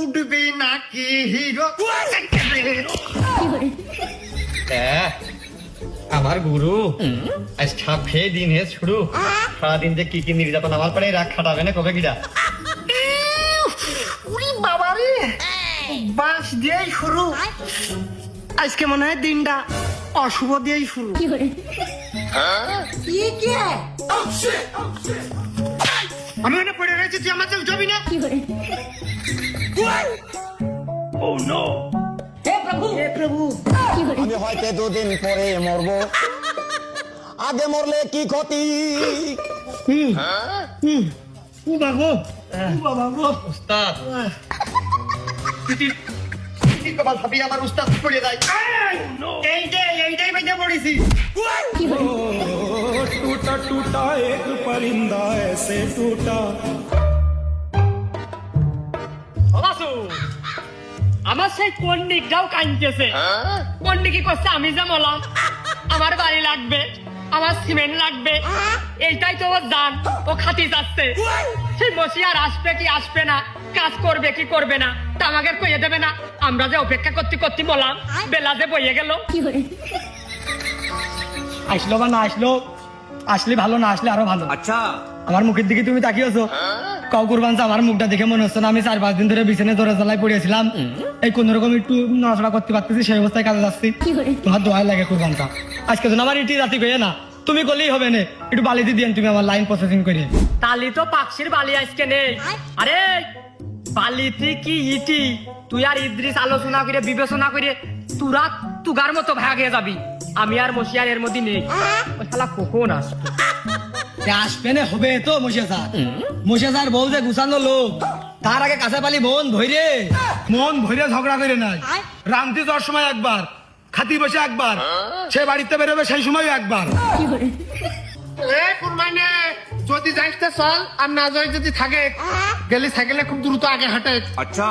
উঠবে নাকি হিরো? আমার গুরু আজ ছাপে দিন হে শুরু সারাদিন যে কি কি নির্যাতন আমার পরে রাগ খাটাবে না কবে গিরা উরি বাবা রে বাস দিয়েই শুরু আজকে মনে হয় দিনটা অশুভ দিয়েই শুরু আমি এখানে পড়ে রয়েছি তুই আমার চোখ যাবি না হে প্রভু আমি হয়তো দুদিন পরে মরবো আগে মরলে কি ক্ষতি উস্তাদ কপাল ভাবি আমার উস্তাদ পড়ে যায় এইটাই বেঁচে পড়েছি टूटा टूटा एक परिंदा ऐसे टूटा আমার সেই কন্ডিকটাও কাঁদতেছে কন্ডিকি করছে আমি যে বললাম আমার বাড়ি লাগবে আমার সিমেন্ট লাগবে এইটাই তো ও জান ও খাতি যাচ্ছে সেই মসিয়ার আসবে কি আসবে না কাজ করবে কি করবে না তা আমাকে কইয়ে দেবে না আমরা যে অপেক্ষা করতে করতে বললাম বেলা যে বইয়ে গেল আসলো বা না আসলো আসলে ভালো না আসলে আরো ভালো আচ্ছা আমার মুখের দিকে তুমি তাকিয়েছো কাউ কুরবান আমার মুখটা দেখে মনে হচ্ছে না আমি 4-5 দিন ধরে বিছানায় দৌড়ে জ্বালায় পড়েছিলাম এই কোন রকম একটু নড়াচড়া করতে পারতেছি সেই অবস্থায় কাজে যাচ্ছি তোমার দোয়া লাগে কুরবান আজকে যেন আমার ইটি রাতি কইয়ে না তুমি গলেই হবে না একটু বালি দিয়ে তুমি আমার লাইন প্রসেসিং করে তালি তো পাকশির বালি আজকে নেই আরে বালিতে কি ইটি তুই আর ইদ্রিস আলোচনা করে বিবেচনা করে তুরা তুগার মতো ভাগে যাবি আমি আর মসিয়ার এর মধ্যে নেই ওই শালা কখন আসবে আসবে না হবে তো মশাজার বউ যে গুছানো লোক তার আগে কাছে পালি মন ভৈরে ঝগড়া করে নাই রামতি যাওয়ার সময় একবার খাতি বসে একবার সে বাড়িতে বেরোবে সেই সময় একবার কুরবানে যদি যাইস তো চল আর না যাই যদি থাকে গেলে সাইকেলে খুব দ্রুত আগে হাঁটে अच्छा